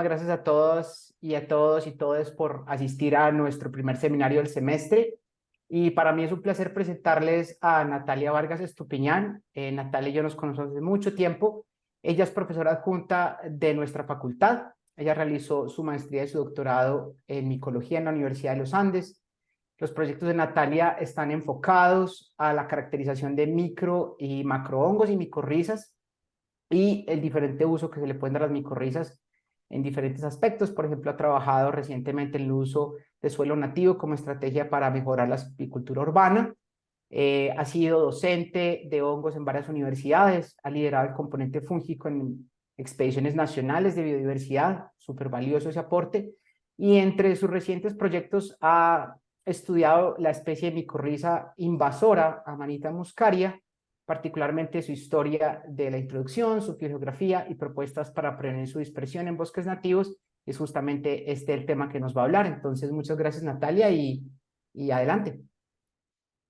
Gracias a todos y a todos y todas por asistir a nuestro primer seminario del semestre. Y para mí es un placer presentarles a Natalia Vargas Estupiñán. Natalia y yo nos conocemos hace mucho tiempo. Ella es profesora adjunta de nuestra facultad. Ella realizó su maestría y su doctorado en micología en la Universidad de los Andes. Los proyectos de Natalia están enfocados a la caracterización de micro y macrohongos y micorrizas y el diferente uso que se le pueden dar a las micorrizas en diferentes aspectos. Por ejemplo, ha trabajado recientemente en el uso de suelo nativo como estrategia para mejorar la apicultura urbana. Ha sido docente de hongos en varias universidades, ha liderado el componente fúngico en expediciones nacionales de biodiversidad, súper valioso ese aporte, y entre sus recientes proyectos ha estudiado la especie de micorriza invasora, Amanita muscaria, particularmente su historia de la introducción, su geografía y propuestas para prevenir su dispersión en bosques nativos. Es justamente este el tema que nos va a hablar. Entonces, muchas gracias, Natalia, y adelante.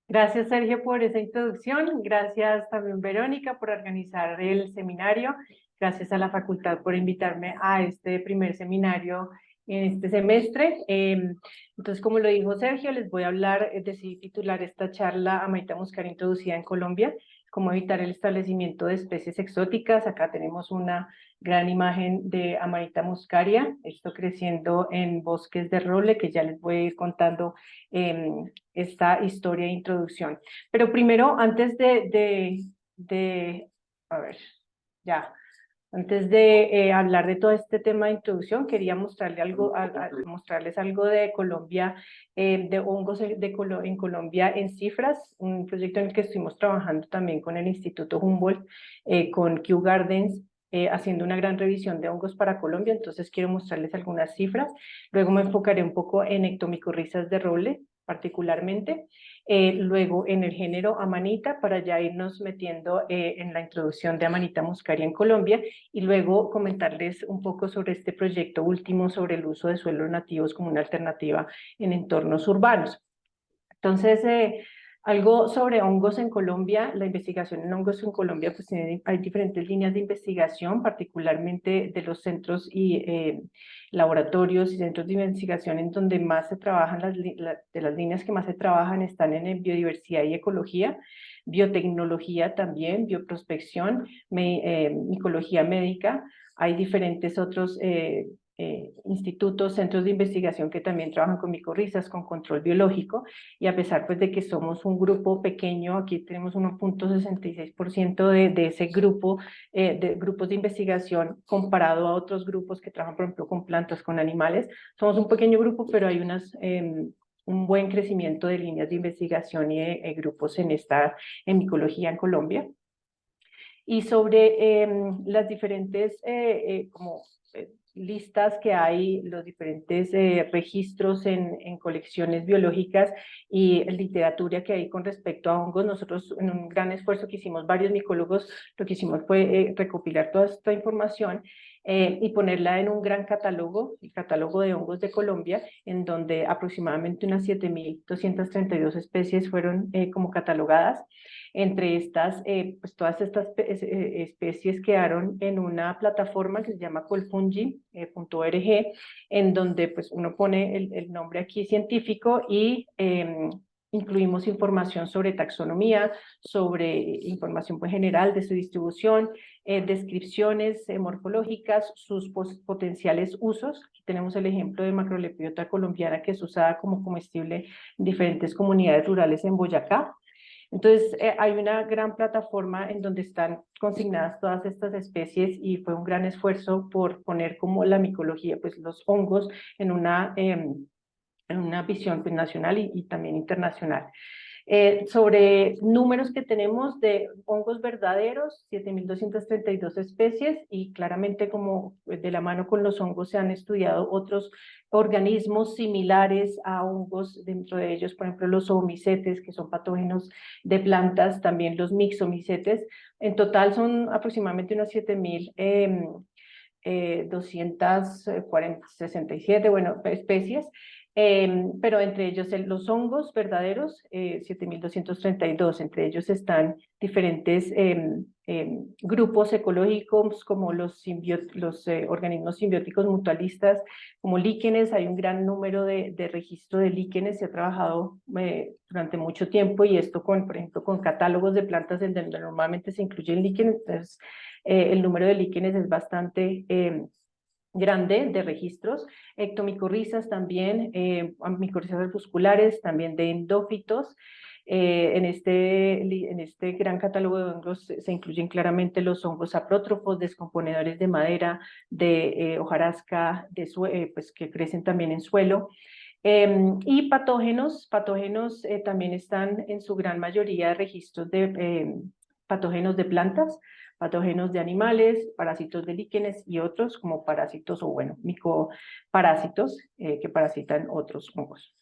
Gracias, Sergio, por esa introducción. Gracias también, Verónica, por organizar el seminario. Gracias a la facultad por invitarme a este primer seminario en este semestre. Entonces, como lo dijo Sergio, les voy a hablar, decidí titular esta charla Amanita muscaria introducida en Colombia, cómo evitar el establecimiento de especies exóticas. Acá tenemos una gran imagen de Amanita muscaria, esto creciendo en bosques de roble, que ya les voy a ir contando esta historia de introducción. Pero primero, antes a ver, ya, antes de hablar de todo este tema de introducción, quería mostrarle algo, mostrarles algo de Colombia, de hongos en Colombia en cifras, un proyecto en el que estuvimos trabajando también con el Instituto Humboldt, con Kew Gardens, haciendo una gran revisión de hongos para Colombia. Entonces quiero mostrarles algunas cifras. Luego me enfocaré un poco en ectomicorrizas de roble, particularmente, luego en el género Amanita, para ya irnos metiendo en la introducción de Amanita muscaria en Colombia, y luego comentarles un poco sobre este proyecto último sobre el uso de suelos nativos como una alternativa en entornos urbanos. Entonces, algo sobre hongos en Colombia, la investigación en hongos en Colombia, pues hay diferentes líneas de investigación, particularmente de los centros y laboratorios y centros de investigación en donde más se trabajan, de las líneas que más se trabajan están en biodiversidad y ecología, biotecnología también, bioprospección, micología médica. Hay diferentes otros institutos, centros de investigación que también trabajan con micorrizas, con control biológico, y a pesar pues de que somos un grupo pequeño, aquí tenemos 1.66% de ese grupo, de grupos de investigación comparado a otros grupos que trabajan, por ejemplo, con plantas, con animales. Somos un pequeño grupo, pero hay un buen crecimiento de líneas de investigación y de grupos en micología en Colombia. Y sobre las diferentes listas que hay, los diferentes registros en colecciones biológicas y literatura que hay con respecto a hongos, nosotros en un gran esfuerzo que hicimos varios micólogos, lo que hicimos fue recopilar toda esta información y ponerla en un gran catálogo, el catálogo de hongos de Colombia, en donde aproximadamente unas 7.232 especies fueron como catalogadas. Entre estas, pues todas estas especies quedaron en una plataforma que se llama colfungi.org, en donde pues uno pone el nombre aquí científico y incluimos información sobre taxonomía, sobre información pues, general de su distribución, descripciones morfológicas, sus potenciales usos. Aquí tenemos el ejemplo de Macrolepiota colombiana, que es usada como comestible en diferentes comunidades rurales en Boyacá. Entonces, hay una gran plataforma en donde están consignadas todas estas especies y fue un gran esfuerzo por poner como la micología, pues los hongos en una visión pues, nacional y también internacional. Sobre números que tenemos de hongos verdaderos, 7.232 especies, y claramente como de la mano con los hongos se han estudiado otros organismos similares a hongos, dentro de ellos, por ejemplo, los zoomicetes, que son patógenos de plantas, también los mixomicetes. En total son aproximadamente unas 7.267 bueno, especies, pero entre ellos los hongos verdaderos, 7.232, entre ellos están diferentes grupos ecológicos como los organismos simbióticos mutualistas, como líquenes. Hay un gran número de registro de líquenes, se ha trabajado durante mucho tiempo, y esto por ejemplo, con catálogos de plantas en donde normalmente se incluyen líquenes. Entonces el número de líquenes es bastante grande de registros. Ectomicorrizas también, micorrizas arbusculares, también de endófitos. En este gran catálogo de hongos se incluyen claramente los hongos saprótrofos, descomponedores de madera, de hojarasca, pues, que crecen también en suelo. Y patógenos también están en su gran mayoría registros de patógenos de plantas, patógenos de animales, parásitos de líquenes y otros como parásitos o bueno, micoparásitos que parasitan otros hongos.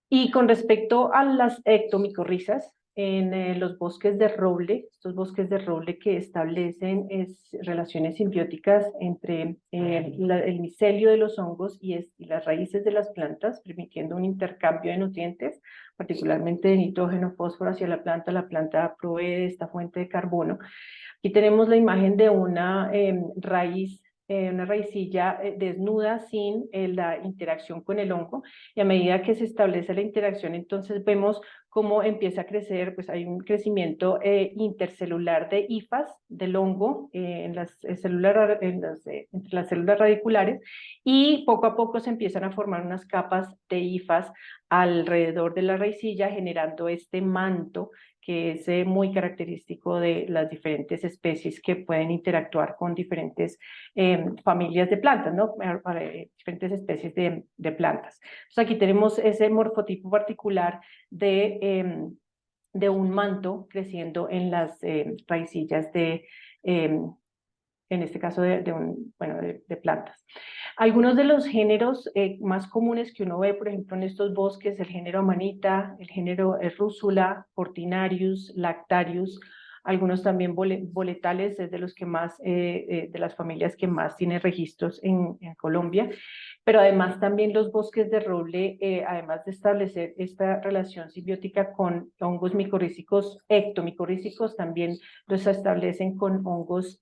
Y con respecto a las ectomicorrizas, en los bosques de roble, estos bosques de roble que establecen relaciones simbióticas entre el micelio de los hongos y las raíces de las plantas, permitiendo un intercambio de nutrientes, particularmente de nitrógeno, fósforo hacia la planta provee de esta fuente de carbono. Aquí tenemos la imagen de una una raicilla desnuda sin la interacción con el hongo, y a medida que se establece la interacción, entonces vemos cómo empieza a crecer, pues hay un crecimiento intercelular de hifas del hongo entre las células radiculares, y poco a poco se empiezan a formar unas capas de hifas alrededor de la raicilla, generando este manto que es muy característico de las diferentes especies que pueden interactuar con diferentes familias de plantas, ¿no? Diferentes especies de plantas. Entonces aquí tenemos ese morfotipo particular de un manto creciendo en las raicillas en este caso de plantas. Algunos de los géneros más comunes que uno ve, por ejemplo, en estos bosques, el género Amanita, el género Rúsula, Portinarius, Lactarius, algunos también boletales, es de los que más, de las familias que más tienen registros en Colombia. Pero además también los bosques de roble, además de establecer esta relación simbiótica con hongos micorrízicos, ectomicorrízicos, también los establecen con hongos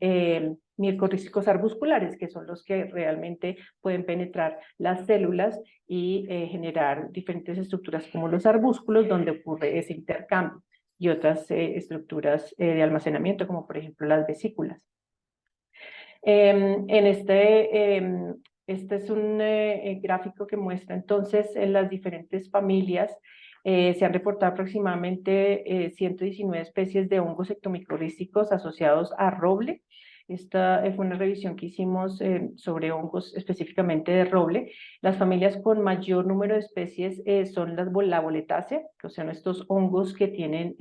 micorrízicos arbusculares, que son los que realmente pueden penetrar las células y generar diferentes estructuras como los arbúsculos, donde ocurre ese intercambio, y otras estructuras de almacenamiento, como por ejemplo las vesículas. Este es un gráfico que muestra entonces en las diferentes familias. Se han reportado aproximadamente 119 especies de hongos ectomicorrízicos asociados a roble. Esta fue una revisión que hicimos sobre hongos específicamente de roble. Las familias con mayor número de especies son la boletácea, o sea, estos hongos que tienen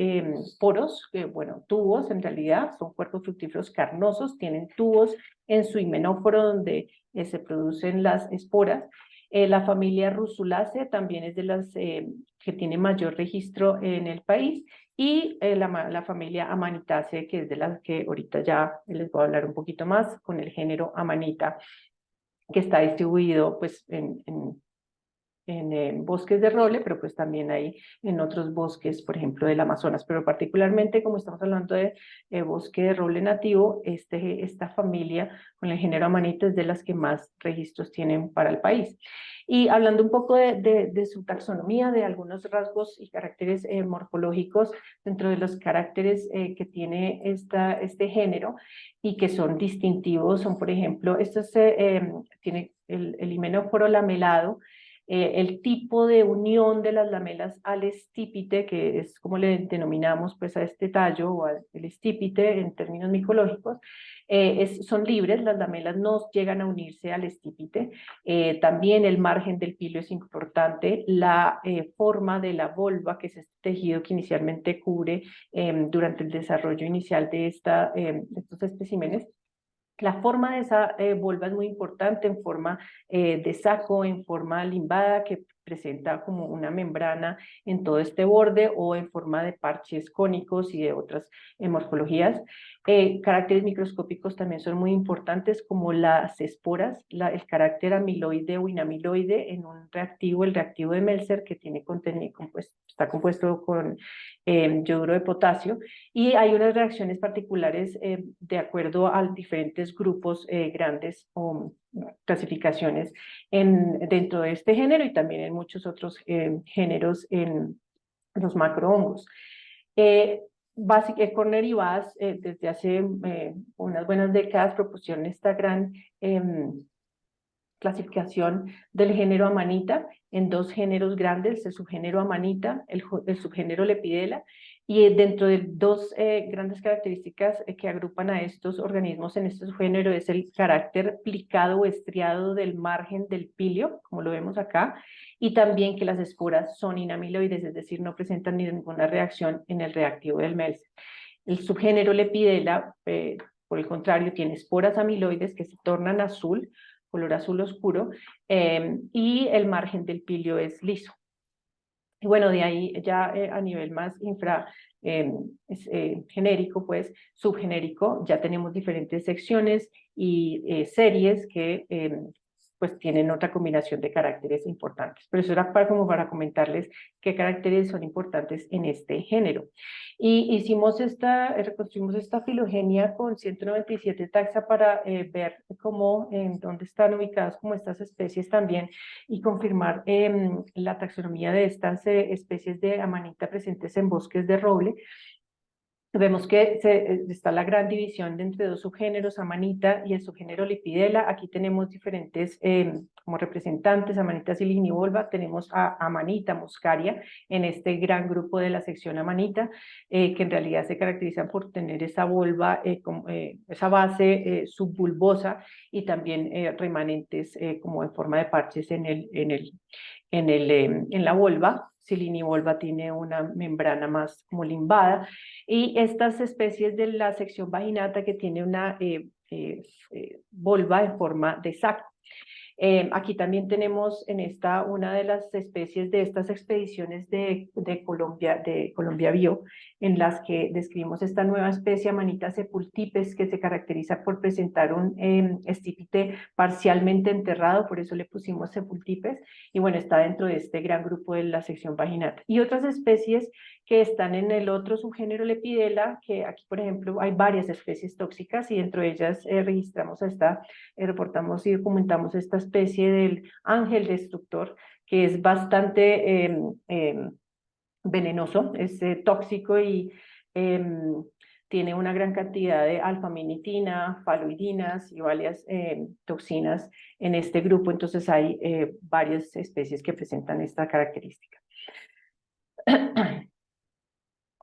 poros, bueno, tubos en realidad, son cuerpos fructíferos carnosos, tienen tubos en su himenóforo donde se producen las esporas. La familia Rusulaceae también es de las que tiene mayor registro en el país, y la familia Amanitaceae, que es de las que ahorita ya les voy a hablar un poquito más, con el género Amanita, que está distribuido pues en bosques de roble, pero pues también hay en otros bosques, por ejemplo, del Amazonas, pero particularmente como estamos hablando de bosque de roble nativo, esta familia con el género Amanita es de las que más registros tienen para el país. Y hablando un poco de su taxonomía, de algunos rasgos y caracteres morfológicos, dentro de los caracteres que tiene este género y que son distintivos, son por ejemplo, tiene el himenóforo lamelado, el tipo de unión de las lamelas al estípite, que es como le denominamos pues a este tallo, o al estípite en términos micológicos, son libres, las lamelas no llegan a unirse al estípite. También el margen del pilo es importante, la forma de la volva, que es este tejido que inicialmente cubre durante el desarrollo inicial de estos especímenes. La forma de esa volva es muy importante, en forma de saco, en forma limbada, que presenta como una membrana en todo este borde o en forma de parches cónicos y de otras morfologías. Caracteres microscópicos también son muy importantes, como las esporas, el carácter amiloide o inamiloide en un reactivo, el reactivo de Meltzer, que tiene está compuesto con yoduro de potasio, y hay unas reacciones particulares de acuerdo a diferentes grupos grandes o clasificaciones dentro de este género y también en muchos otros géneros en los macrohongos. Corner y Bass desde hace unas buenas décadas proporcionan esta gran clasificación del género Amanita en dos géneros grandes, el subgénero Amanita, el subgénero Lepidela, y dentro de dos grandes características que agrupan a estos organismos en este subgénero es el carácter plicado o estriado del margen del píleo, como lo vemos acá, y también que las esporas son inamiloides, es decir, no presentan ninguna reacción en el reactivo del Meltzer. El subgénero Lepidela, por el contrario, tiene esporas amiloides que se tornan azul, color azul oscuro, y el margen del píleo es liso. Y bueno, de ahí ya a nivel más genérico, pues subgenérico, ya tenemos diferentes secciones y series que pues tienen otra combinación de caracteres importantes. Pero eso era como para comentarles qué caracteres son importantes en este género. Y reconstruimos esta filogenia con 197 taxa para ver dónde están ubicadas como estas especies también y confirmar la taxonomía de estas especies de amanita presentes en bosques de roble. Vemos que está la gran división entre dos subgéneros, Amanita y el subgénero Lepidela. Aquí tenemos diferentes como representantes, Amanita silinivolva, tenemos a Amanita muscaria en este gran grupo de la sección Amanita, que en realidad se caracterizan por tener esa volva, esa base subbulbosa y también remanentes como en forma de parches en la volva. Silinivolva tiene una membrana más como limbada, y estas especies de la sección vaginata que tiene una volva en forma de saco. Aquí también tenemos en una de las especies de estas expediciones de Colombia Bio, en las que describimos esta nueva especie Amanita sepultipes, que se caracteriza por presentar un estípite parcialmente enterrado, por eso le pusimos sepultipes, y bueno, está dentro de este gran grupo de la sección vaginata. Y otras especies que están en el otro subgénero Lepidela, que aquí, por ejemplo, hay varias especies tóxicas, y dentro de ellas reportamos y documentamos esta especie del ángel destructor, que es bastante venenoso, es tóxico y tiene una gran cantidad de alfa-aminitina, faloidinas y varias toxinas en este grupo. Entonces hay varias especies que presentan esta característica.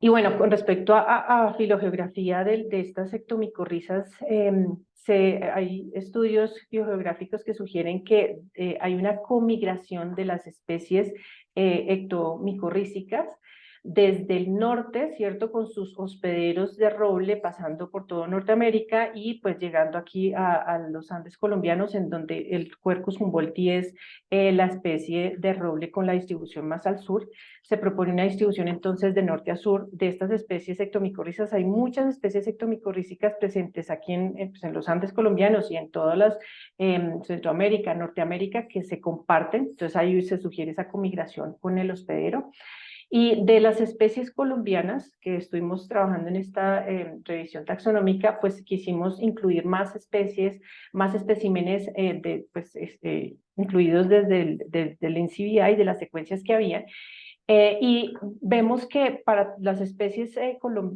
Y bueno, con respecto a filogeografía de estas ectomicorrizas, hay estudios biogeográficos que sugieren que hay una comigración de las especies ectomicorrízicas desde el norte, ¿cierto? Con sus hospederos de roble, pasando por todo Norteamérica y pues llegando aquí a los Andes colombianos, en donde el Quercus humboldti es la especie de roble con la distribución más al sur. Se propone una distribución entonces de norte a sur de estas especies ectomicorrizas. Hay muchas especies ectomicorrízicas presentes aquí en los Andes colombianos y en todas las Centroamérica, Norteamérica, que se comparten. Entonces ahí se sugiere esa comigración con el hospedero. Y de las especies colombianas que estuvimos trabajando en esta revisión taxonómica, pues quisimos incluir más especies, más especímenes incluidos desde el NCBI, de las secuencias que había. Y vemos que para las especies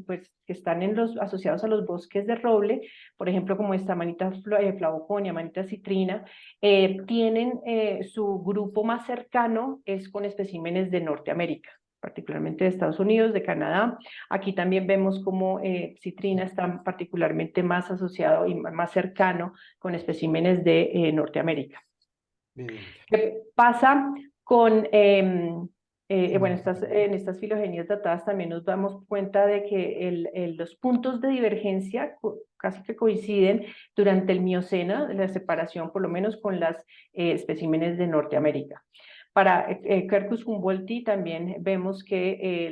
pues, que están asociados a los bosques de roble, por ejemplo, como esta Amanita flavoconia, Amanita citrina, tienen su grupo más cercano es con especímenes de Norteamérica, particularmente de Estados Unidos, de Canadá. Aquí también vemos cómo citrina está particularmente más asociado y más cercano con especímenes de Norteamérica. Bien. ¿Qué pasa con... bueno, en estas filogenias datadas también nos damos cuenta de que los puntos de divergencia casi que coinciden durante el Mioceno, la separación por lo menos con las especímenes de Norteamérica. Para Quercus humboldti también vemos que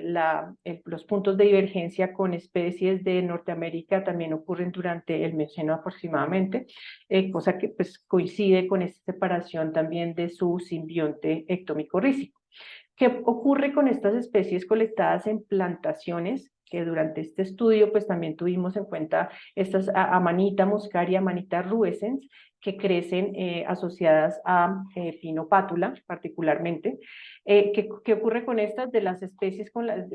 los puntos de divergencia con especies de Norteamérica también ocurren durante el Mioceno aproximadamente, cosa que pues, coincide con esta separación también de su simbionte ectomicorrícico. ¿Qué ocurre con estas especies colectadas en plantaciones? Que durante este estudio pues también tuvimos en cuenta estas Amanita muscaria, Amanita rubescens, que crecen asociadas a Pino pátula particularmente. ¿Qué ocurre con estas? De las especies con las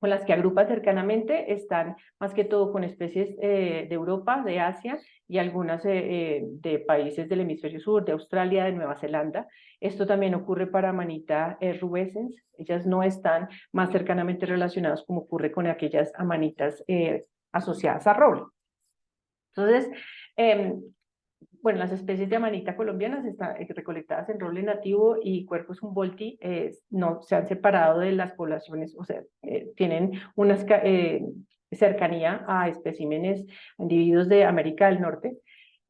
con las que agrupa cercanamente están más que todo con especies de Europa, de Asia y algunas de países del hemisferio sur, de Australia, de Nueva Zelanda. Esto también ocurre para Amanita rubescens. Ellas no están más cercanamente relacionadas como ocurre con aquellas amanitas asociadas a roble. Entonces, bueno, las especies de amanita colombianas están recolectadas en roble nativo y Quercus humboldti no se han separado de las poblaciones, o sea, tienen una cercanía a especímenes, individuos de América del Norte,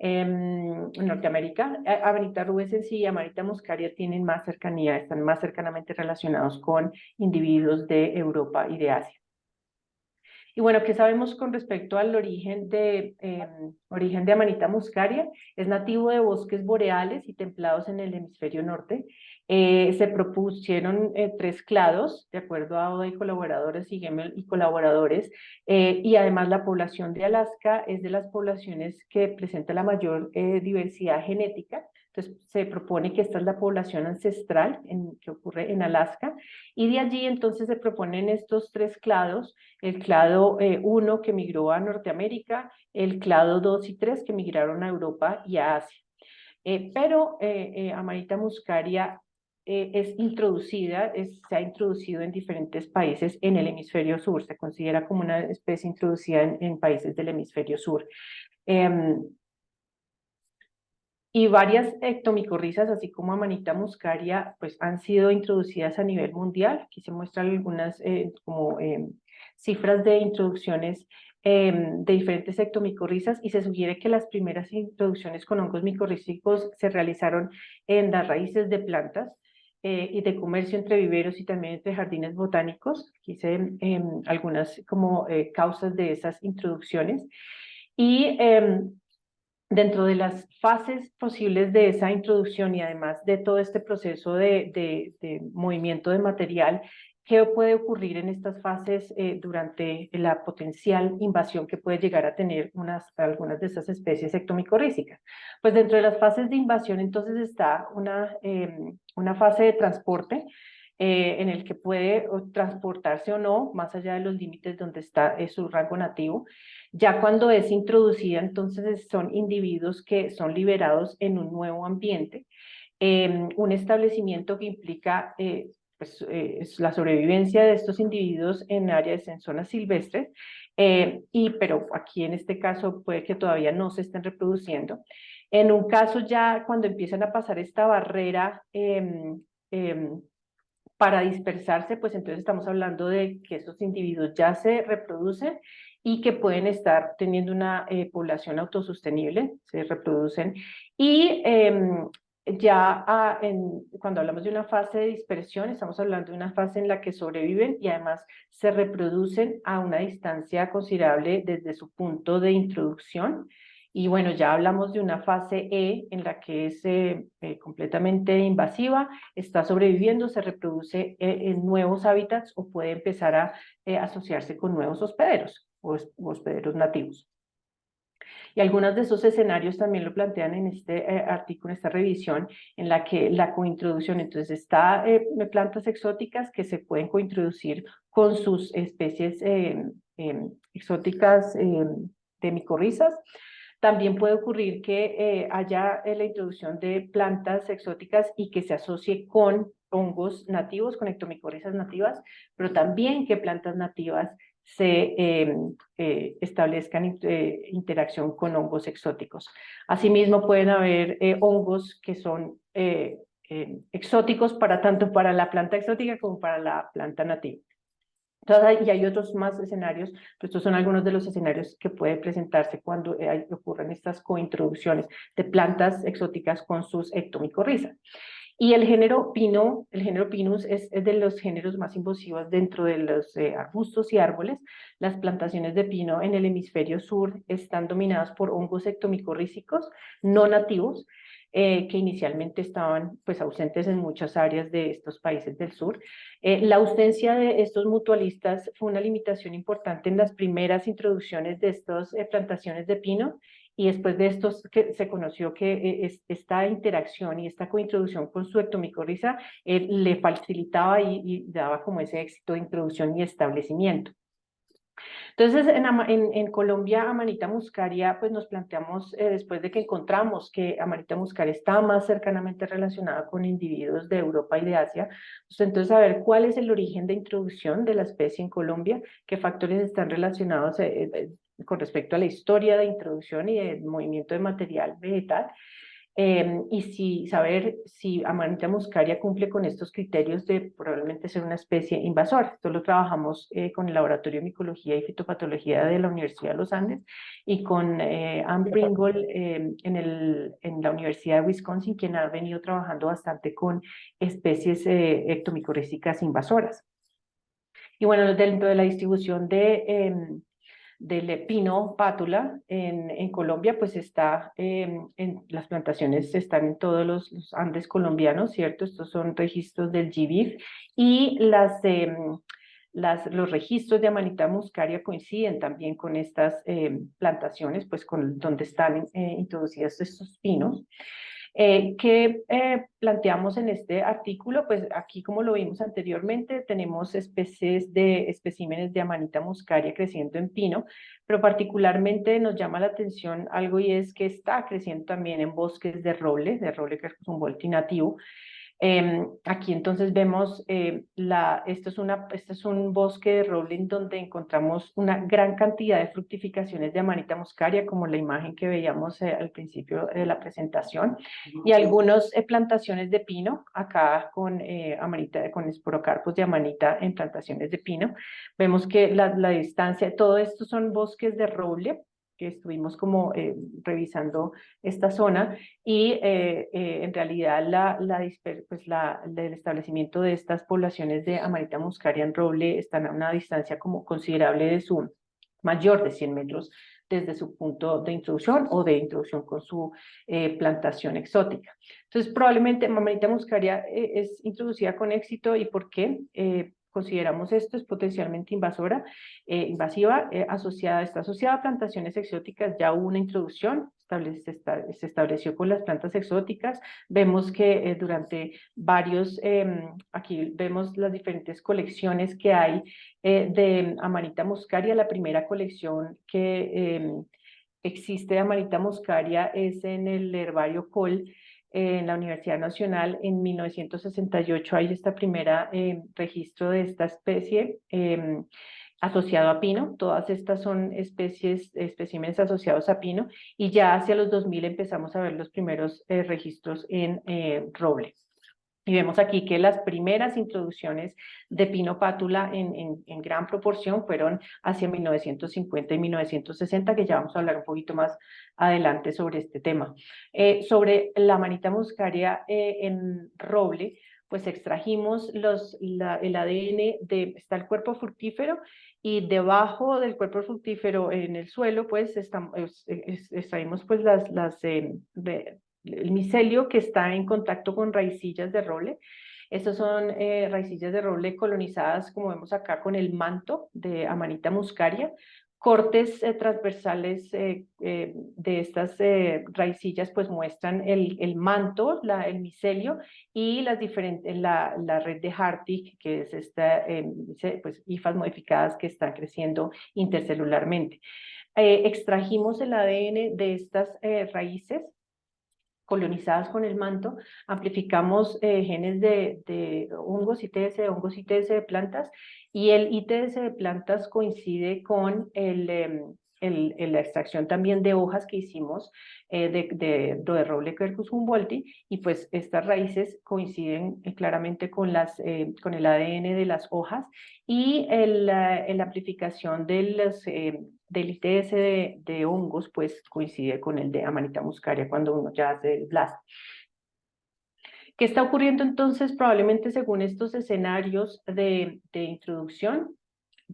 Norteamérica. Amanita rubescens y Amanita muscaria tienen más cercanía, están más cercanamente relacionados con individuos de Europa y de Asia. Y bueno, ¿qué sabemos con respecto al origen de Amanita muscaria? Es nativo de bosques boreales y templados en el hemisferio norte. Se propusieron 3 clados, de acuerdo a Oda y colaboradores y Gemmel y colaboradores, y además la población de Alaska es de las poblaciones que presenta la mayor diversidad genética. Entonces se propone que esta es la población ancestral que ocurre en Alaska, y de allí entonces se proponen estos 3 clados: el clado 1 que migró a Norteamérica, el clado 2 y 3 que migraron a Europa y a Asia. Pero Amanita muscaria es introducida, se ha introducido en diferentes países en el hemisferio sur, se considera como una especie introducida en países del hemisferio sur. Y varias ectomicorrizas, así como Amanita muscaria, pues han sido introducidas a nivel mundial. Aquí se muestran algunas cifras de introducciones de diferentes ectomicorrizas, y se sugiere que las primeras introducciones con hongos micorrízicos se realizaron en las raíces de plantas y de comercio entre viveros y también entre jardines botánicos. Aquí se ven algunas como causas de esas introducciones. Y dentro de las fases posibles de esa introducción y además de todo este proceso de movimiento de material, ¿qué puede ocurrir en estas fases durante la potencial invasión que puede llegar a tener algunas de estas especies ectomicorrízicas? Pues dentro de las fases de invasión entonces está una fase de transporte en el que puede transportarse o no más allá de los límites donde está su rango nativo. Ya cuando es introducida, entonces son individuos que son liberados en un nuevo ambiente, un establecimiento que implica es la sobrevivencia de estos individuos en áreas, en zonas silvestres, pero aquí en este caso puede que todavía no se estén reproduciendo. En un caso ya cuando empiezan a pasar esta barrera para dispersarse, pues entonces estamos hablando de que estos individuos ya se reproducen y que pueden estar teniendo una población autosostenible, se reproducen. Y cuando hablamos de una fase de dispersión, estamos hablando de una fase en la que sobreviven y además se reproducen a una distancia considerable desde su punto de introducción. Y bueno, ya hablamos de una fase E en la que es completamente invasiva, está sobreviviendo, se reproduce en nuevos hábitats o puede empezar a asociarse con nuevos hospederos o hospederos nativos. Y algunos de esos escenarios también lo plantean en este artículo, en esta revisión, en la que la cointroducción, entonces está plantas exóticas que se pueden cointroducir con sus especies exóticas de micorrizas. También puede ocurrir que haya la introducción de plantas exóticas y que se asocie con hongos nativos, con ectomicorrizas nativas, pero también que plantas nativas se establezcan interacción con hongos exóticos. Asimismo, pueden haber hongos que son exóticos tanto para la planta exótica como para la planta nativa. Entonces, y hay otros más escenarios, pero estos son algunos de los escenarios que pueden presentarse cuando ocurren estas cointroducciones de plantas exóticas con sus ectomicorrizas. Y el género pino, el género Pinus es de los géneros más invasivos dentro de los arbustos y árboles. Las plantaciones de pino en el hemisferio sur están dominadas por hongos ectomicorrízicos no nativos, que inicialmente estaban pues ausentes en muchas áreas de estos países del sur. La ausencia de estos mutualistas fue una limitación importante en las primeras introducciones de estas plantaciones de pino, y después de esto que se conoció que esta interacción y esta cointroducción con su ectomicorriza le facilitaba y daba como ese éxito de introducción y establecimiento. Entonces, en Colombia, Amanita muscaria, pues nos planteamos, después de que encontramos que Amanita muscaria está más cercanamente relacionada con individuos de Europa y de Asia, pues entonces saber cuál es el origen de introducción de la especie en Colombia, qué factores están relacionados con respecto a la historia de introducción y de movimiento de material vegetal, y saber si Amanita muscaria cumple con estos criterios de probablemente ser una especie invasora. Esto lo trabajamos con el Laboratorio de Micología y Fitopatología de la Universidad de los Andes y con Anne Pringle en la Universidad de Wisconsin, quien ha venido trabajando bastante con especies ectomicorrízicas invasoras. Y bueno, dentro de la distribución del pino pátula en Colombia, pues está en las plantaciones, están en todos los Andes colombianos, ¿cierto? Estos son registros del GBIF, y los registros de Amanita muscaria coinciden también con estas plantaciones, pues con donde están introducidos estos pinos. ¿Qué planteamos en este artículo? Pues aquí, como lo vimos anteriormente, tenemos especímenes de Amanita muscaria creciendo en pino, pero particularmente nos llama la atención algo, y es que está creciendo también en bosques de roble que es un volti nativo. Aquí entonces vemos, este es un bosque de roble en donde encontramos una gran cantidad de fructificaciones de Amanita muscaria, como la imagen que veíamos al principio de la presentación, y algunas plantaciones de pino, acá con con esporocarpos de Amanita en plantaciones de pino. Vemos que la distancia, todo esto son bosques de roble, que estuvimos como revisando esta zona, y en realidad el establecimiento de estas poblaciones de Amanita muscaria en roble están a una distancia como considerable de su mayor de 100 metros desde su punto de introducción o de introducción con su plantación exótica. Entonces, probablemente Amanita muscaria es introducida con éxito. ¿Y por qué? Consideramos esto es potencialmente invasiva, está asociada a plantaciones exóticas. Ya hubo una introducción, se estableció con las plantas exóticas. Vemos que durante aquí vemos las diferentes colecciones que hay de Amanita muscaria. La primera colección que existe de Amanita muscaria es en el herbario Col, en la Universidad Nacional, en 1968. Hay esta primera registro de esta especie asociado a pino. Todas estas son especímenes asociados a pino, y ya hacia los 2000 empezamos a ver los primeros registros en roble. Y vemos aquí que las primeras introducciones de pino pátula en gran proporción fueron hacia 1950 y 1960, que ya vamos a hablar un poquito más adelante sobre este tema. Sobre la Amanita muscaria en roble, pues extrajimos el ADN está el cuerpo fructífero, y debajo del cuerpo fructífero en el suelo, pues extraímos pues el micelio que está en contacto con raicillas de roble. Estas son raicillas de roble colonizadas, como vemos acá, con el manto de Amanita muscaria. Cortes transversales de estas raicillas pues muestran el manto, el micelio, y la red de Hartig, que es pues hifas modificadas que están creciendo intercelularmente. Extrajimos el ADN de estas raíces colonizadas con el manto, amplificamos genes de hongos ITS, de hongos ITS de plantas, y el ITS de plantas coincide con la extracción también de hojas que hicimos de roble Quercus humboldti, y pues estas raíces coinciden claramente con el ADN de las hojas, y la amplificación del ITS de hongos pues coincide con el de Amanita muscaria cuando uno ya hace el blast. ¿Qué está ocurriendo entonces? Probablemente según estos escenarios de introducción,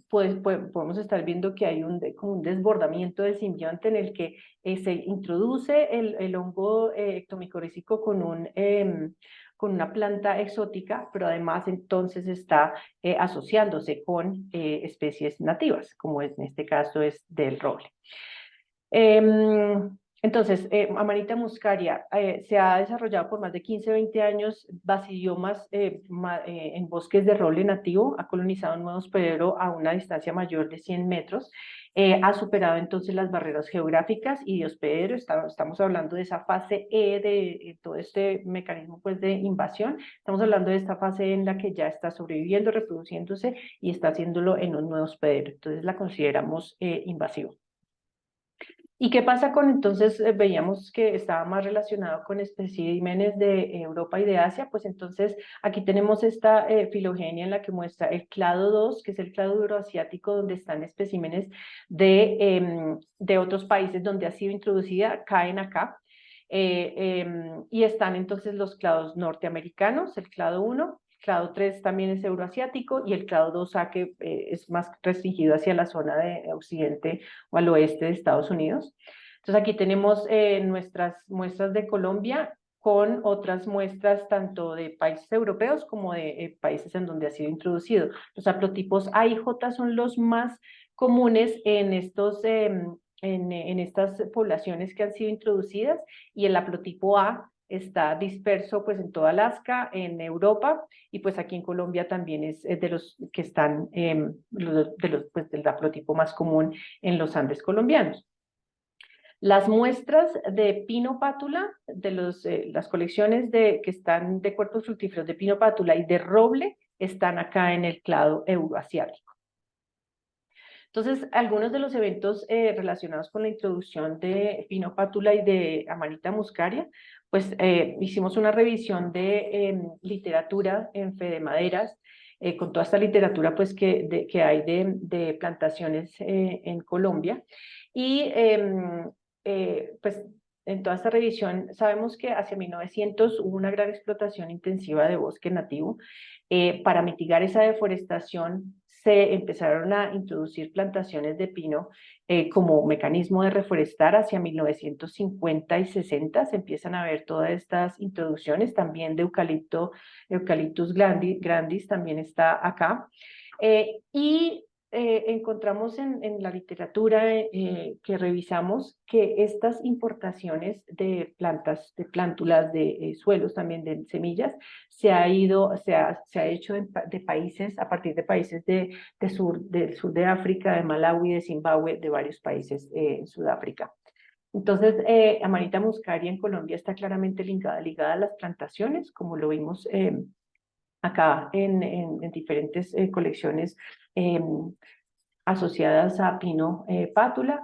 pues, podemos estar viendo que hay como un desbordamiento del simbionte en el que se introduce el hongo ectomicorícico con una planta exótica, pero además entonces está asociándose con especies nativas, como en este caso es del roble. Entonces, Amanita muscaria se ha desarrollado por más de 15, 20 años, basidiomas en bosques de roble nativo, ha colonizado un nuevo hospedero a una distancia mayor de 100 metros, ha superado entonces las barreras geográficas y de hospedero, estamos hablando de esa fase E de todo este mecanismo pues, de invasión, estamos hablando de esta fase en la que ya está sobreviviendo, reproduciéndose y está haciéndolo en un nuevo hospedero, entonces la consideramos invasiva. ¿Y qué pasa con entonces? Veíamos que estaba más relacionado con especímenes de Europa y de Asia, pues entonces aquí tenemos esta filogenia en la que muestra el clado 2, que es el clado euroasiático, donde están especímenes de otros países donde ha sido introducida, caen acá. Y están entonces los clados norteamericanos, el clado 1, el clado 3 también es euroasiático y el clado 2A que es más restringido hacia la zona de occidente o al oeste de Estados Unidos. Entonces aquí tenemos nuestras muestras de Colombia con otras muestras tanto de países europeos como de países en donde ha sido introducido. Los haplotipos A y J son los más comunes en estos en estas poblaciones que han sido introducidas y el haplotipo A está disperso pues en toda Alaska, en Europa y pues aquí en Colombia también es de los que están pues, del haplotipo más común en los Andes colombianos. Las muestras de pino pátula, de las colecciones que están de cuerpos fructíferos de pino pátula y de roble, están acá en el clado euroasiático. Entonces, algunos de los eventos relacionados con la introducción de pino pátula y de Amanita muscaria, pues hicimos una revisión de literatura en Fede Maderas, con toda esta literatura pues, que hay de plantaciones en Colombia. Y pues en toda esta revisión sabemos que hacia 1900 hubo una gran explotación intensiva de bosque nativo. Para mitigar esa deforestación se empezaron a introducir plantaciones de pino como mecanismo de reforestar hacia 1950 y 60. Se empiezan a ver todas estas introducciones también de Eucalyptus grandis también está acá. Y encontramos en la literatura que revisamos que estas importaciones de plantas, de plántulas, de suelos también, de semillas, se ha hecho de países, a partir de países del sur de África, de Malawi, de Zimbabue, de varios países en Sudáfrica. Entonces, Amanita muscaria en Colombia está claramente ligada a las plantaciones, como lo vimos acá en diferentes colecciones asociadas a pino pátula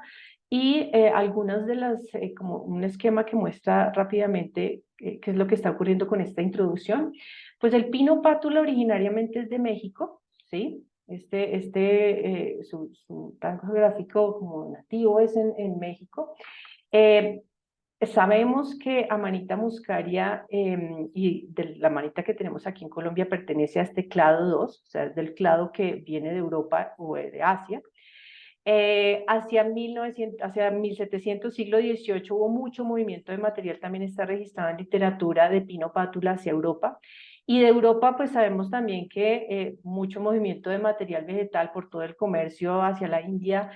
y algunas de las, como un esquema que muestra rápidamente qué es lo que está ocurriendo con esta introducción. Pues el pino pátula originariamente es de México, ¿sí? Su rango geográfico como nativo es en México. Sabemos que Amanita muscaria y de la amanita que tenemos aquí en Colombia pertenece a este clado 2, o sea, es del clado que viene de Europa o de Asia. Hacia 1700, siglo XVIII, hubo mucho movimiento de material, también está registrado en literatura de pino pátula hacia Europa. Y de Europa, pues sabemos también que mucho movimiento de material vegetal por todo el comercio hacia la India,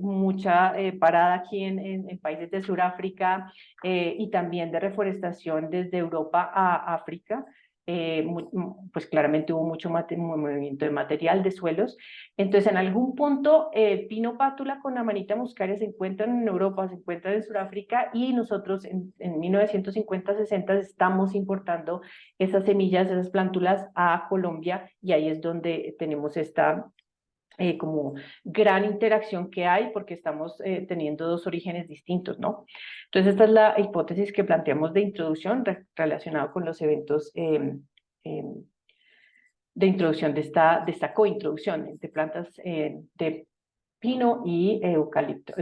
mucha parada aquí en países de Sudáfrica y también de reforestación desde Europa a África. Pues claramente hubo mucho movimiento de material, de suelos. Entonces, en algún punto, el pino pátula con Amanita muscaria se encuentran en Europa, se encuentran en Sudáfrica y nosotros en 1950-60 estamos importando esas semillas, esas plántulas a Colombia y ahí es donde tenemos esta como gran interacción que hay porque estamos teniendo dos orígenes distintos, ¿no? Entonces esta es la hipótesis que planteamos de introducción relacionado con los eventos de introducción de esta cointroducción de plantas de pino y eucalipto.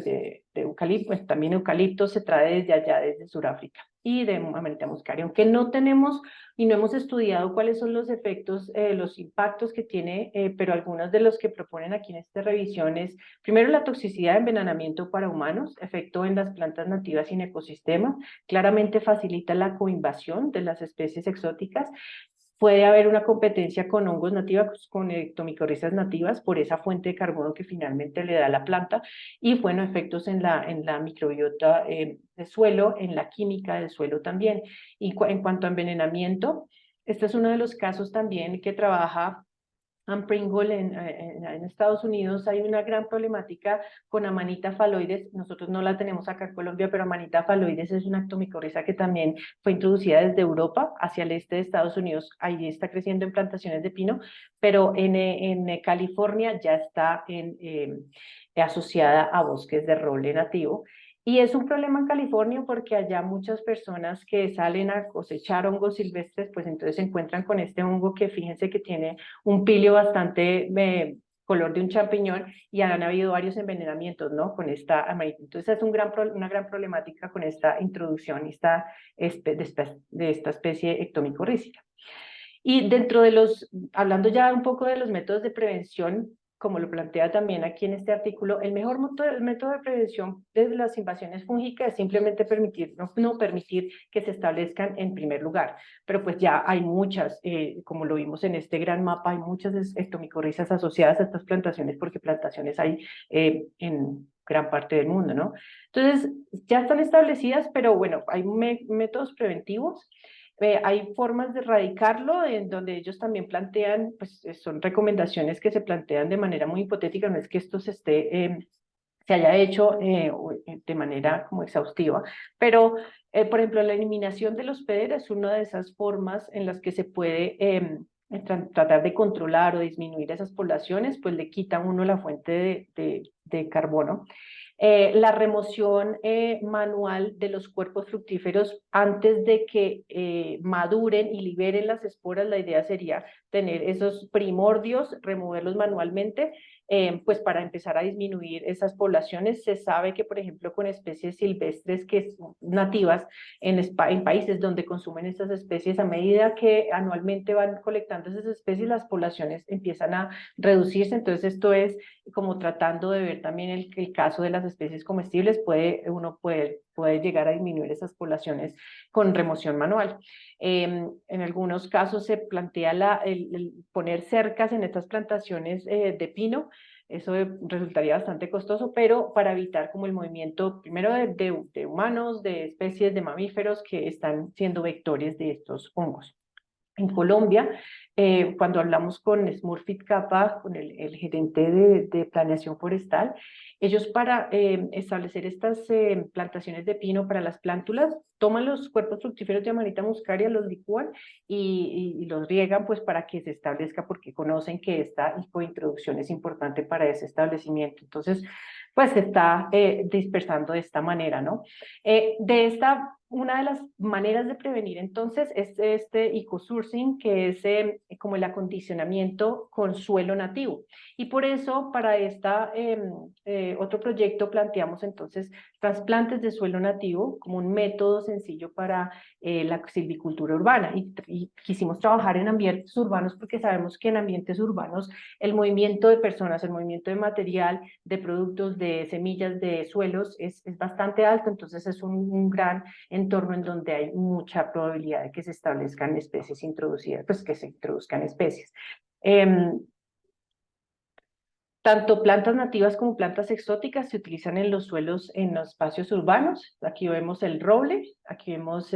Pues también eucalipto se trae desde allá, desde Sudáfrica. y de Amanita muscaria, aunque no tenemos y no hemos estudiado cuáles son los efectos, los impactos que tiene, pero algunos de los que proponen aquí en esta revisión es, primero, la toxicidad de envenenamiento para humanos, efecto en las plantas nativas y en ecosistemas, claramente facilita la coinvasión de las especies exóticas. Puede haber una competencia con hongos nativos, con ectomicorrizas nativas, por esa fuente de carbono que finalmente le da la planta, y bueno, efectos en la microbiota del suelo, en la química del suelo también. Y en cuanto a envenenamiento, este es uno de los casos también que trabaja Anne Pringle en Estados Unidos. Hay una gran problemática con Amanita phalloides. Nosotros no la tenemos acá en Colombia, pero Amanita phalloides es una ectomicorriza que también fue introducida desde Europa hacia el este de Estados Unidos. Ahí está creciendo en plantaciones de pino, pero en California ya está asociada a bosques de roble nativo. Y es un problema en California porque allá muchas personas que salen a cosechar hongos silvestres, pues entonces se encuentran con este hongo que fíjense que tiene un pilio bastante color de un champiñón, y han habido varios envenenamientos, ¿no? Con esta amarilla. Entonces es una gran problemática con esta introducción de esta especie ectomicorrícica. Y dentro de hablando ya un poco de los métodos de prevención, como lo plantea también aquí en este artículo, el mejor método de prevención de las invasiones fúngicas es simplemente no permitir que se establezcan en primer lugar. Pero pues ya hay muchas, como lo vimos en este gran mapa, hay muchas ectomicorrizas asociadas a estas plantaciones, porque plantaciones hay en gran parte del mundo, ¿no? Entonces, ya están establecidas, pero bueno, hay métodos preventivos. Hay formas de erradicarlo en donde ellos también plantean, pues son recomendaciones que se plantean de manera muy hipotética, no es que esto se haya hecho de manera como exhaustiva, pero por ejemplo la eliminación del hospedero es una de esas formas en las que se puede tratar de controlar o disminuir esas poblaciones, pues le quita uno la fuente de carbono. La remoción manual de los cuerpos fructíferos antes de que maduren y liberen las esporas. La idea sería tener esos primordios, removerlos manualmente, pues para empezar a disminuir esas poblaciones. Se sabe que, por ejemplo, con especies silvestres que son nativas en países donde consumen estas especies, a medida que anualmente van colectando esas especies, las poblaciones empiezan a reducirse. Entonces esto es como tratando de ver también el caso de las especies comestibles, uno puede llegar a disminuir esas poblaciones con remoción manual. En algunos casos se plantea el poner cercas en estas plantaciones de pino. Eso resultaría bastante costoso, pero para evitar como el movimiento primero de humanos, de especies de mamíferos que están siendo vectores de estos hongos. En Colombia, cuando hablamos con Smurfit Kappa, con el gerente de planeación forestal, ellos para establecer estas plantaciones de pino para las plántulas, toman los cuerpos fructíferos de Amanita muscaria, los licúan y los riegan pues para que se establezca, porque conocen que esta introducción es importante para ese establecimiento. Entonces, pues se está dispersando de esta manera, ¿no? Una de las maneras de prevenir entonces es este ecosourcing, que es como el acondicionamiento con suelo nativo. Y por eso para otro proyecto planteamos entonces trasplantes de suelo nativo como un método sencillo para la silvicultura urbana. Y quisimos trabajar en ambientes urbanos porque sabemos que en ambientes urbanos el movimiento de personas, el movimiento de material, de productos, de semillas, de suelos es bastante alto. Entonces es un gran entorno en donde hay mucha probabilidad de que se establezcan especies introducidas, pues que se introduzcan especies. Tanto plantas nativas como plantas exóticas se utilizan en los suelos, en los espacios urbanos. Aquí vemos el roble, aquí vemos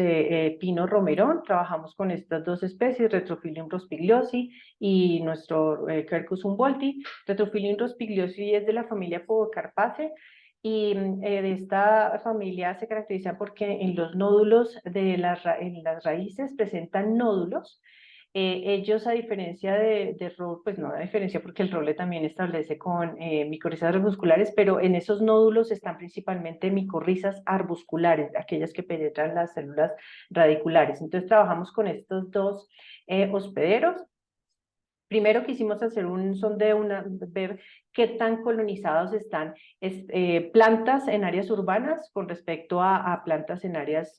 pino romerón. Trabajamos con estas dos especies, Retrophilium rospigliosi y nuestro Quercus humboldti. Retrophilium rospigliosi es de la familia Podocarpaceae, y de esta familia se caracteriza porque en los nódulos en las raíces presentan nódulos. Ellos, a diferencia de roble, pues no a diferencia porque el roble también establece con micorrizas arbusculares, pero en esos nódulos están principalmente micorrizas arbusculares, aquellas que penetran las células radiculares. Entonces trabajamos con estos dos hospederos. Primero quisimos hacer un sondeo, ver qué tan colonizados están plantas en áreas urbanas con respecto a plantas en áreas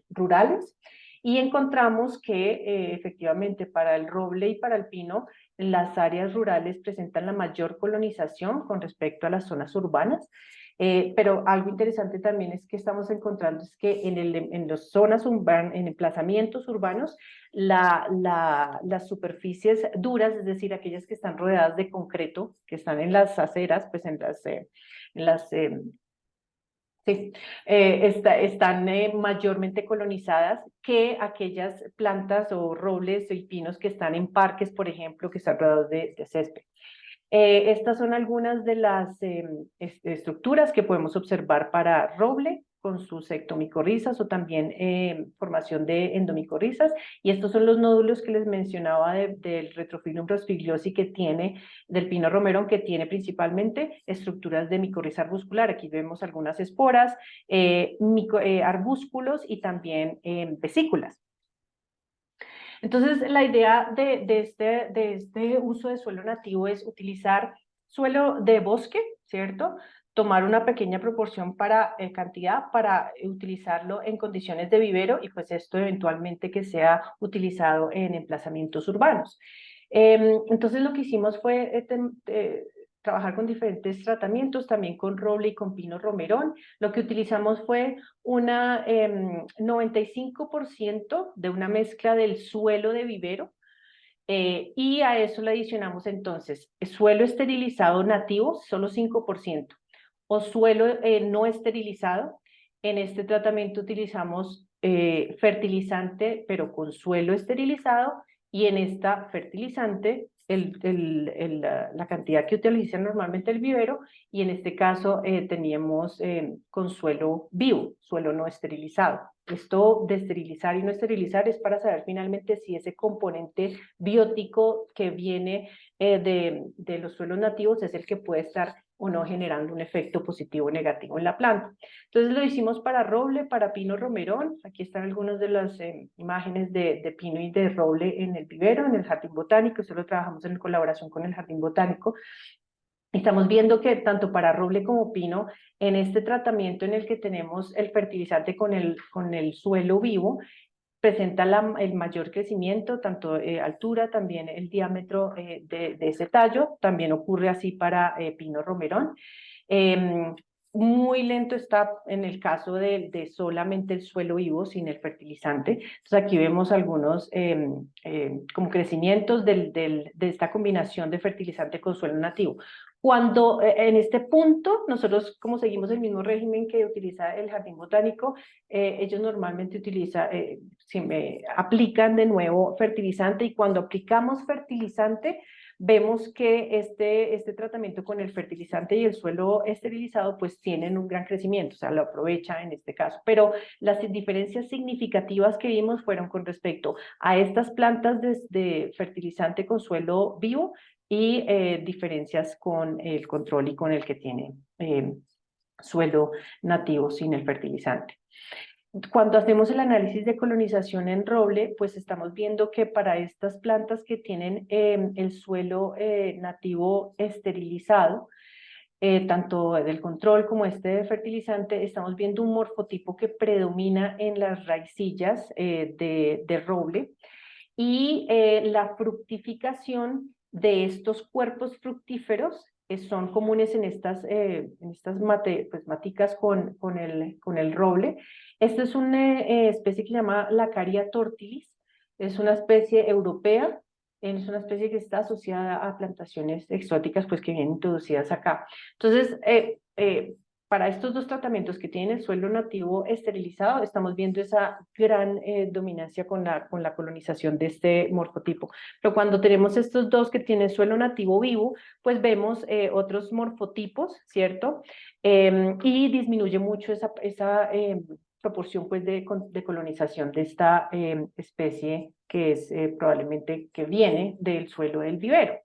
rurales, y encontramos que efectivamente para el roble y para el pino, las áreas rurales presentan la mayor colonización con respecto a las zonas urbanas. Pero algo interesante también es que estamos encontrando es que en las zonas urbanas, en emplazamientos urbanos, las superficies duras, es decir, aquellas que están rodeadas de concreto, que están en las aceras, pues en las sí, están mayormente colonizadas que aquellas plantas o robles y pinos que están en parques, por ejemplo, que están rodeados de césped. Estas son algunas de las estructuras que podemos observar para roble con sus ectomicorrizas o también formación de endomicorrizas. Y estos son los nódulos que les mencionaba del Retrophyllum rospigliosi que tiene, del pino romerón, que tiene estructuras de micorriza arbuscular. Aquí vemos algunas esporas, arbúsculos y también vesículas. Entonces, la idea de este uso de suelo nativo es utilizar suelo de bosque, ¿cierto? Tomar una pequeña proporción para cantidad para utilizarlo en condiciones de vivero y pues esto eventualmente que sea utilizado en emplazamientos urbanos. Entonces lo que hicimos fue trabajar con diferentes tratamientos, también con roble y con pino romerón. Lo que utilizamos fue una 95% de una mezcla del suelo de vivero, y a eso le adicionamos entonces suelo esterilizado nativo, solo 5%, o suelo no esterilizado. En este tratamiento utilizamos fertilizante, pero con suelo esterilizado, y en esta fertilizante la cantidad que utiliza normalmente el vivero, y en este caso teníamos con suelo vivo, suelo no esterilizado. Esto de esterilizar y no esterilizar es para saber finalmente si ese componente biótico que viene de los suelos nativos es el que puede estar o no generando un efecto positivo o negativo en la planta. Entonces lo hicimos para roble, para pino romerón. Aquí están algunas de las imágenes de pino y de roble en el vivero, en el jardín botánico. Esto lo trabajamos en colaboración con el jardín botánico. Estamos viendo que tanto para roble como pino, en este tratamiento en el que tenemos el fertilizante con el suelo vivo, presenta el mayor crecimiento, tanto altura, también el diámetro de ese tallo. También ocurre así para pino romerón. Muy lento está en el caso de solamente el suelo vivo sin el fertilizante. Entonces aquí vemos algunos como crecimientos de esta combinación de fertilizante con suelo nativo. Cuando en este punto, nosotros como seguimos el mismo régimen que utiliza el jardín botánico, ellos normalmente aplican de nuevo fertilizante, y cuando aplicamos fertilizante, vemos que este tratamiento con el fertilizante y el suelo esterilizado pues tienen un gran crecimiento, o sea, lo aprovecha en este caso. Pero las diferencias significativas que vimos fueron con respecto a estas plantas de fertilizante con suelo vivo, y diferencias con el control y con el que tiene suelo nativo sin el fertilizante. Cuando hacemos el análisis de colonización en roble, pues estamos viendo que para estas plantas que tienen el suelo nativo esterilizado, tanto del control como este de fertilizante, estamos viendo un morfotipo que predomina en las raicillas de roble, y la fructificación de estos cuerpos fructíferos son comunes en estas maticas con el roble. Esta es una especie que se llama Lacaria tortilis, es una especie europea, es una especie que está asociada a plantaciones exóticas pues que vienen introducidas acá. Entonces, para estos dos tratamientos que tienen el suelo nativo esterilizado, estamos viendo esa gran dominancia con la colonización de este morfotipo. Pero cuando tenemos estos dos que tienen suelo nativo vivo, pues vemos otros morfotipos, ¿cierto? Y disminuye mucho esa proporción pues de colonización de esta especie que es probablemente que viene del suelo del vivero.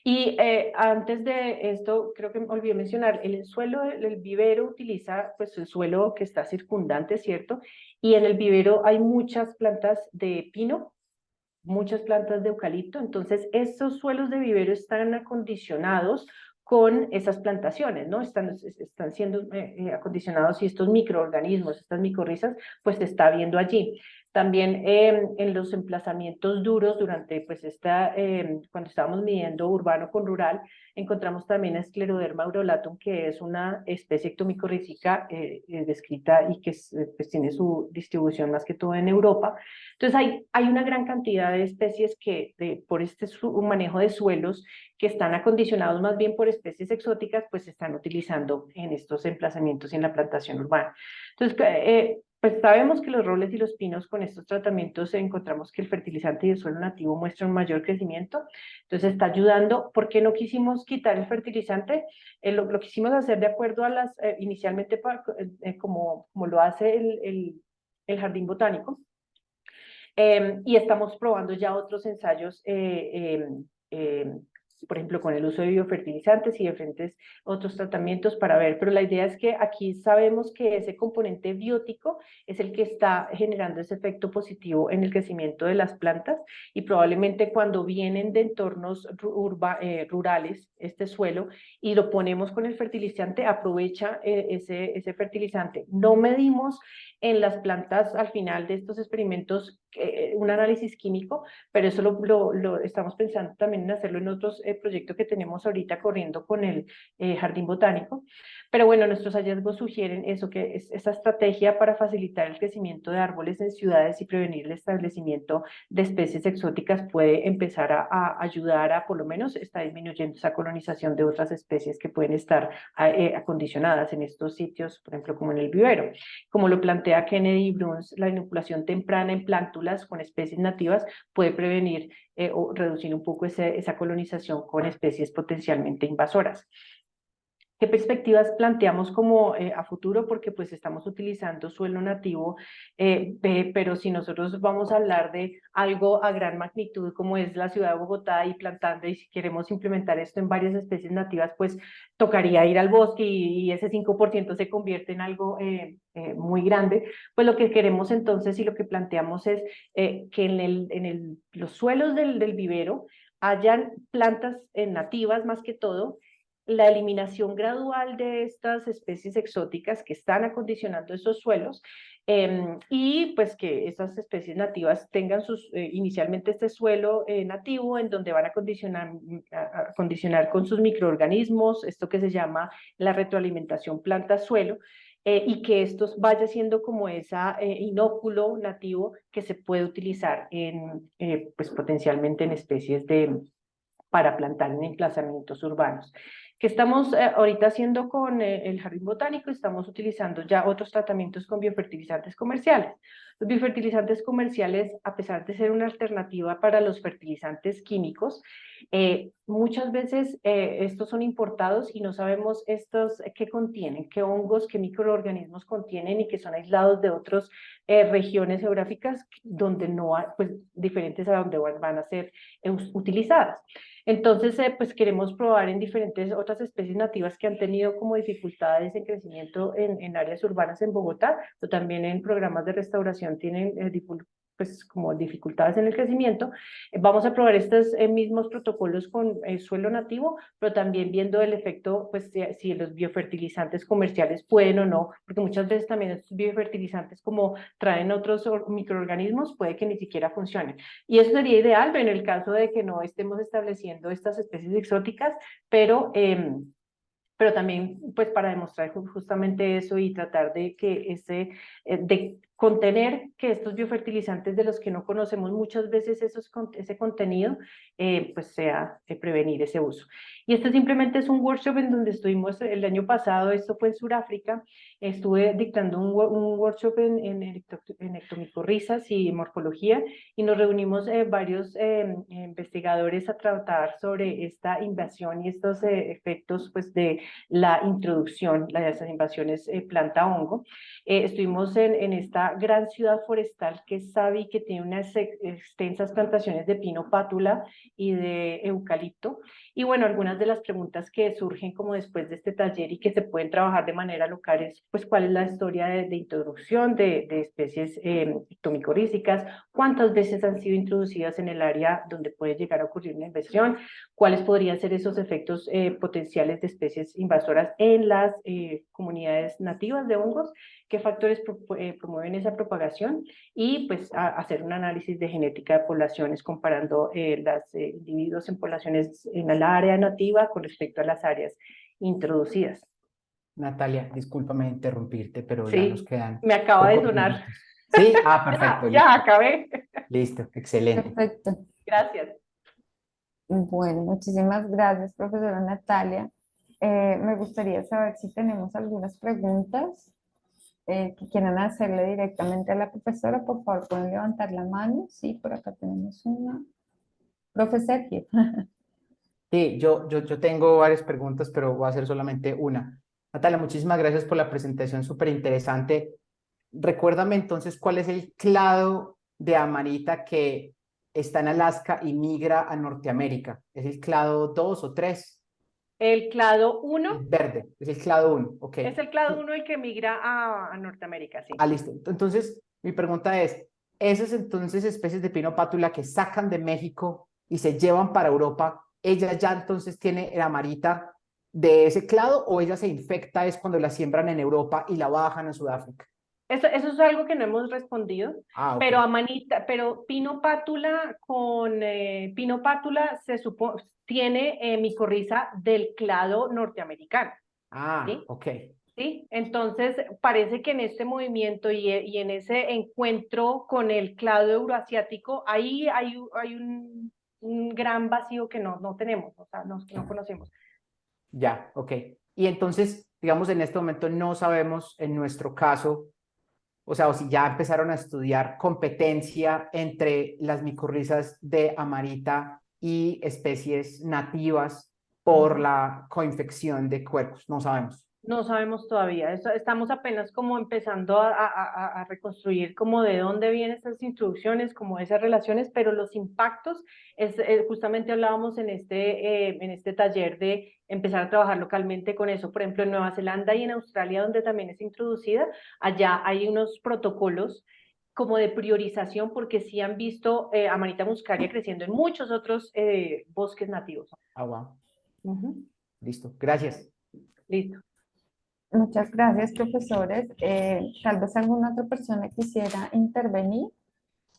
Y antes de esto, creo que me olvidé mencionar, el suelo del vivero utiliza pues el suelo que está circundante, ¿cierto? Y en el vivero hay muchas plantas de pino, muchas plantas de eucalipto, entonces estos suelos de vivero están acondicionados con esas plantaciones, ¿no? Están siendo acondicionados y estos microorganismos, estas micorrizas, pues se está viendo allí. También en los emplazamientos duros durante pues cuando estábamos midiendo urbano con rural, encontramos también a Scleroderma aurolatum, que es una especie ectomicorrízica descrita y que pues tiene su distribución más que todo en Europa. Entonces hay una gran cantidad de especies que por manejo de suelos que están acondicionados más bien por especies exóticas, pues se están utilizando en estos emplazamientos y en la plantación urbana. Entonces, pues sabemos que los robles y los pinos con estos tratamientos encontramos que el fertilizante y el suelo nativo muestran un mayor crecimiento, entonces está ayudando. ¿Por qué no quisimos quitar el fertilizante? Lo quisimos hacer de acuerdo a inicialmente como lo hace el jardín botánico, y estamos probando ya otros ensayos, por ejemplo, con el uso de biofertilizantes y diferentes otros tratamientos para ver, pero la idea es que aquí sabemos que ese componente biótico es el que está generando ese efecto positivo en el crecimiento de las plantas, y probablemente cuando vienen de entornos rurales este suelo y lo ponemos con el fertilizante, aprovecha ese fertilizante. No medimos en las plantas al final de estos experimentos un análisis químico, pero eso lo estamos pensando también en hacerlo en otros proyectos que tenemos ahorita corriendo con el Jardín Botánico. Pero bueno, nuestros hallazgos sugieren eso, que esa estrategia para facilitar el crecimiento de árboles en ciudades y prevenir el establecimiento de especies exóticas puede empezar a ayudar a, por lo menos, está disminuyendo esa colonización de otras especies que pueden estar acondicionadas en estos sitios, por ejemplo, como en el vivero. Como lo plantea Kennedy y Bruns, la inoculación temprana en plántulas con especies nativas puede prevenir o reducir un poco esa colonización con especies potencialmente invasoras. ¿Qué perspectivas planteamos como a futuro? Porque pues estamos utilizando suelo nativo, pero si nosotros vamos a hablar de algo a gran magnitud como es la ciudad de Bogotá y plantando, y si queremos implementar esto en varias especies nativas, pues tocaría ir al bosque y ese 5% se convierte en algo muy grande. Pues lo que queremos entonces y lo que planteamos es que en los suelos del vivero hayan plantas nativas más que todo, la eliminación gradual de estas especies exóticas que están acondicionando esos suelos, y pues que estas especies nativas tengan inicialmente este suelo nativo en donde van a acondicionar con sus microorganismos, esto que se llama la retroalimentación planta-suelo, y que esto vaya siendo como esa inóculo nativo que se puede utilizar pues potencialmente en especies para plantar en emplazamientos urbanos. ¿Qué estamos ahorita haciendo con el Jardín Botánico? Estamos utilizando ya otros tratamientos con biofertilizantes comerciales. Los biofertilizantes comerciales, a pesar de ser una alternativa para los fertilizantes químicos, muchas veces estos son importados y no sabemos estos qué contienen, qué hongos, qué microorganismos contienen, y que son aislados de otras regiones geográficas donde no hay, pues diferentes a donde van a ser utilizadas. Entonces, pues queremos probar en diferentes otras especies nativas que han tenido como dificultades en crecimiento en áreas urbanas en Bogotá, pero también en programas de restauración tienen pues como dificultades en el crecimiento. Vamos a probar estos mismos protocolos con suelo nativo, pero también viendo el efecto, pues si los biofertilizantes comerciales pueden o no, porque muchas veces también estos biofertilizantes, como traen otros microorganismos, puede que ni siquiera funcionen. Y eso sería ideal en el caso de que no estemos estableciendo estas especies exóticas, pero también pues para demostrar justamente eso y tratar de que de contener que estos biofertilizantes de los que no conocemos muchas veces ese contenido, pues sea prevenir ese uso. Y este simplemente es un workshop en donde estuvimos el año pasado, esto fue en Sudáfrica, estuve dictando un workshop en ectomicorrizas y morfología, y nos reunimos varios investigadores a tratar sobre esta invasión y estos efectos pues de la introducción, las invasiones planta-hongo. Estuvimos en esta esta gran ciudad forestal que es Sabi, que tiene unas extensas plantaciones de pino pátula y de eucalipto. Y bueno, algunas de las preguntas que surgen como después de este taller y que se pueden trabajar de manera local es, pues, ¿cuál es la historia de introducción de especies ictomicorrízicas? ¿Cuántas veces han sido introducidas en el área donde puede llegar a ocurrir una invasión? ¿Cuáles podrían ser esos efectos potenciales de especies invasoras en las comunidades nativas de hongos? ¿Qué factores promueven esa propagación? Y pues hacer un análisis de genética de poblaciones comparando los individuos en poblaciones en el área nativa con respecto a las áreas introducidas. Natalia, discúlpame interrumpirte, pero ya nos Sí, quedan me acaba de pocos sonar. minutos. Sí, perfecto, Ya listo. acabé. Listo, excelente. Perfecto. Gracias. Bueno, muchísimas gracias, profesora Natalia. Me gustaría saber si tenemos algunas preguntas que quieran hacerle directamente a la profesora. Por favor, pueden levantar la mano. Sí, por acá tenemos una. Profesor, Sí, yo tengo varias preguntas, pero voy a hacer solamente una. Natalia, muchísimas gracias por la presentación, súper interesante. Recuérdame entonces cuál es el clado de amarita que está en Alaska y migra a Norteamérica. ¿Es el clado 2 o 3? El clado 1 Es verde, es el clado 1, ok. es el clado 1 el que migra a Norteamérica, sí. Ah, listo. Entonces, mi pregunta es, esas entonces especies de pino pátula que sacan de México y se llevan para Europa, ¿ella ya entonces tiene la amarita de ese clado o ella se infecta es cuando la siembran en Europa y la bajan a Sudáfrica? Eso es algo que no hemos respondido, Ah, ok. pero pero pino pátula con pino pátula tiene micorriza del clado norteamericano, Ah, ¿sí? ok. ¿Sí? Entonces, parece que en este movimiento y en ese encuentro con el clado euroasiático, ahí hay un gran vacío que no tenemos, o sea, no conocemos. Ya, ok. Y entonces, digamos, en este momento no sabemos en nuestro caso, o sea, o si ya empezaron a estudiar competencia entre las micorrizas de amarita y especies nativas por la coinfección de cuerpos, no sabemos. No sabemos todavía, estamos apenas como empezando a reconstruir como de dónde vienen estas introducciones, como esas relaciones, pero los impactos, justamente hablábamos en este taller de empezar a trabajar localmente con eso, por ejemplo en Nueva Zelanda y en Australia donde también es introducida, allá hay unos protocolos como de priorización porque sí han visto Amanita muscaria creciendo en muchos otros bosques nativos. Ah, wow. Ujú. Listo. Gracias. Listo. muchas gracias, profesores. Tal vez alguna otra persona quisiera intervenir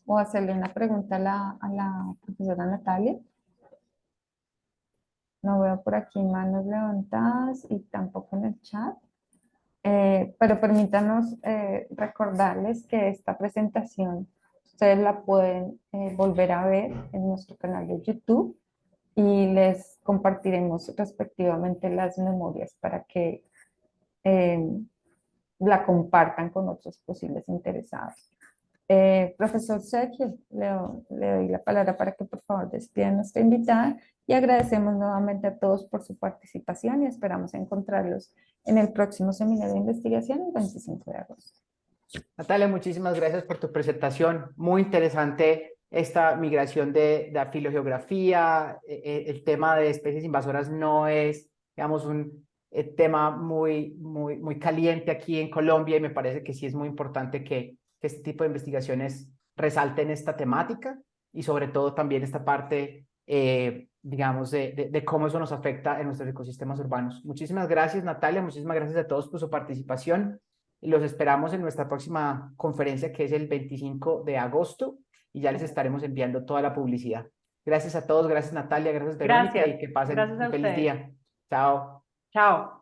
o hacerle una pregunta a la profesora Natalia. No veo por aquí manos levantadas y tampoco en el chat. Pero permítanos recordarles que esta presentación ustedes la pueden volver a ver en nuestro canal de YouTube y les compartiremos respectivamente las memorias para que eh, la compartan con otros posibles interesados. Profesor Sergio, le doy la palabra para que por favor despida a nuestra invitada y agradecemos nuevamente a todos por su participación y esperamos encontrarlos en el próximo seminario de investigación el 25 de agosto. Natalia, muchísimas gracias por tu presentación. Muy interesante esta migración de la filogeografía. El tema de especies invasoras no es, digamos, un tema muy caliente aquí en Colombia y me parece que sí es muy importante que este tipo de investigaciones resalten esta temática y sobre todo también esta parte, digamos, de cómo eso nos afecta en nuestros ecosistemas urbanos. Muchísimas gracias, Natalia. Muchísimas gracias a todos por su participación. Y los esperamos en nuestra próxima conferencia, que es el 25 de agosto, y ya les estaremos enviando toda la publicidad. Gracias a todos, gracias Natalia, gracias Verónica, y que pasen Gracias a un feliz ustedes. día. Chao. Chao.